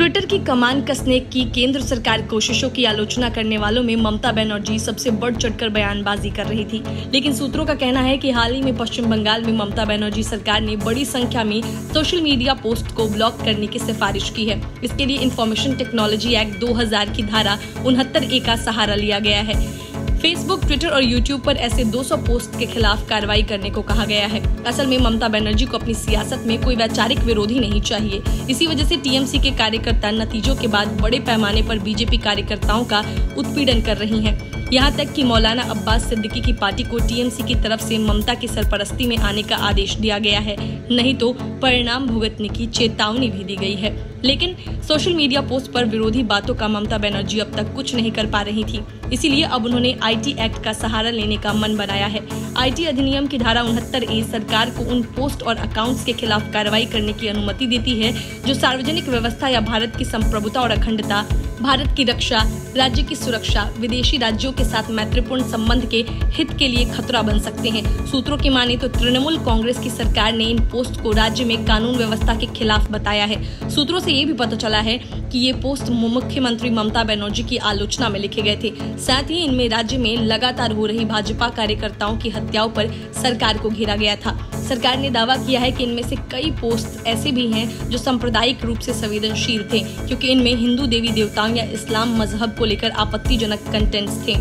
Twitter की कमान कसने की केंद्र सरकार कोशिशों की आलोचना करने वालों में ममता बनर्जी सबसे बढ़ चढ़कर बयानबाजी कर रही थी। लेकिन सूत्रों का कहना है कि हाल ही में पश्चिम बंगाल में ममता बनर्जी सरकार ने बड़ी संख्या में सोशल मीडिया पोस्ट को ब्लॉक करने की सिफारिश की है। इसके लिए इंफॉर्मेशन टेक्नोलॉजी एक्ट 2000 की धारा 69A का सहारा लिया गया है। फेसबुक, ट्विटर और यूट्यूब पर ऐसे 200 पोस्ट के खिलाफ कार्रवाई करने को कहा गया है। असल में ममता बनर्जी को अपनी सियासत में कोई वैचारिक विरोधी नहीं चाहिए। इसी वजह से टीएमसी के कार्यकर्ता नतीजों के बाद बड़े पैमाने पर बीजेपी कार्यकर्ताओं का उत्पीड़न कर रही हैं। यहाँ तक कि मौलाना अब्बास सिद्दीकी की पार्टी को टीएमसी की तरफ से ममता की सरपरस्ती में आने का आदेश दिया गया है, नहीं तो परिणाम भुगतने की चेतावनी भी दी गई है। लेकिन सोशल मीडिया पोस्ट पर विरोधी बातों का ममता बनर्जी अब तक कुछ नहीं कर पा रही थी। इसीलिए अब उन्होंने आईटी एक्ट का सहारा लेने का मन बनाया है। आईटी अधिनियम की धारा 69A सरकार को उन पोस्ट और अकाउंट्स के खिलाफ कार्रवाई करने की अनुमति देती है जो सार्वजनिक व्यवस्था या भारत की संप्रभुता और अखंडता, भारत की रक्षा, राज्य की सुरक्षा, विदेशी राज्यों के साथ मैत्रीपूर्ण संबंध के हित के लिए खतरा बन सकते हैं। सूत्रों की माने तो तृणमूल कांग्रेस की सरकार ने इन पोस्ट को राज्य में कानून व्यवस्था के खिलाफ बताया है। सूत्रों से ये भी पता चला है कि ये पोस्ट मुख्यमंत्री ममता बनर्जी की आलोचना में लिखे गए थे। साथ ही इनमें राज्य में लगातार हो रही भाजपा कार्यकर्ताओं की हत्याओं पर सरकार को घेरा गया था। सरकार ने दावा किया है कि इनमें से कई पोस्ट ऐसे भी हैं जो सांप्रदायिक रूप से संवेदनशील थे, क्योंकि इनमें हिंदू देवी देवताओं या इस्लाम मजहब को लेकर आपत्तिजनक कंटेंट्स थे।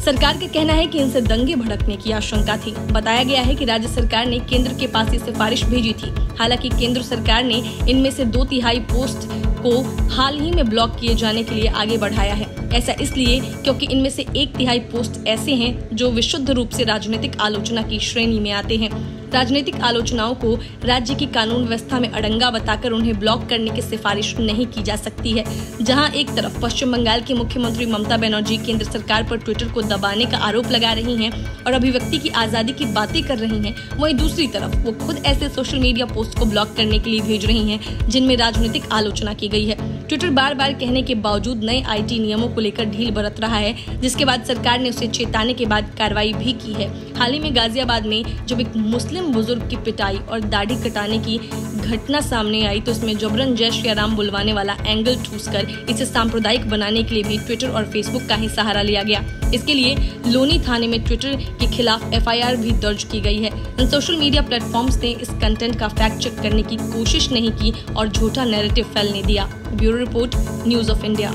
सरकार का कहना है कि इनसे दंगे भड़कने की आशंका थी। बताया गया है कि राज्य सरकार ने केंद्र के पास ये सिफारिश भेजी थी। हालांकि केंद्र सरकार ने इनमें से 2/3 पोस्ट को हाल ही में ब्लॉक किए जाने के लिए आगे बढ़ाया है। ऐसा इसलिए क्योंकि इनमें से 1/3 पोस्ट ऐसे हैं जो विशुद्ध रूप से राजनीतिक आलोचना की श्रेणी में आते हैं। राजनीतिक आलोचनाओं को राज्य की कानून व्यवस्था में अड़ंगा बताकर उन्हें ब्लॉक करने की सिफारिश नहीं की जा सकती है। जहां एक तरफ पश्चिम बंगाल की मुख्यमंत्री ममता बनर्जी केंद्र सरकार पर ट्विटर को दबाने का आरोप लगा रही हैं और अभिव्यक्ति की आजादी की बातें कर रही हैं, वहीं दूसरी तरफ वो खुद ऐसे सोशल मीडिया पोस्ट को ब्लॉक करने के लिए भेज रही हैं जिनमें राजनीतिक आलोचना की गई है। ट्विटर बार बार कहने के बावजूद नए आईटी नियमों को लेकर ढील बरत रहा है, जिसके बाद सरकार ने उसे चेताने के बाद कार्रवाई भी की है। हाल ही में गाजियाबाद में जब एक मुस्लिम बुजुर्ग की पिटाई और दाढ़ी कटाने की घटना सामने आई तो इसमें जबरन जय श्री राम बुलवाने वाला एंगल ठूसकर इसे सांप्रदायिक बनाने के लिए भी ट्विटर और फेसबुक का ही सहारा लिया गया। इसके लिए लोनी थाने में ट्विटर के खिलाफ FIR भी दर्ज की गई है। इन सोशल मीडिया प्लेटफॉर्म्स ने इस कंटेंट का फैक्ट चेक करने की कोशिश नहीं की और झूठा नैरेटिव फैलने दिया। Bureau report, news of India.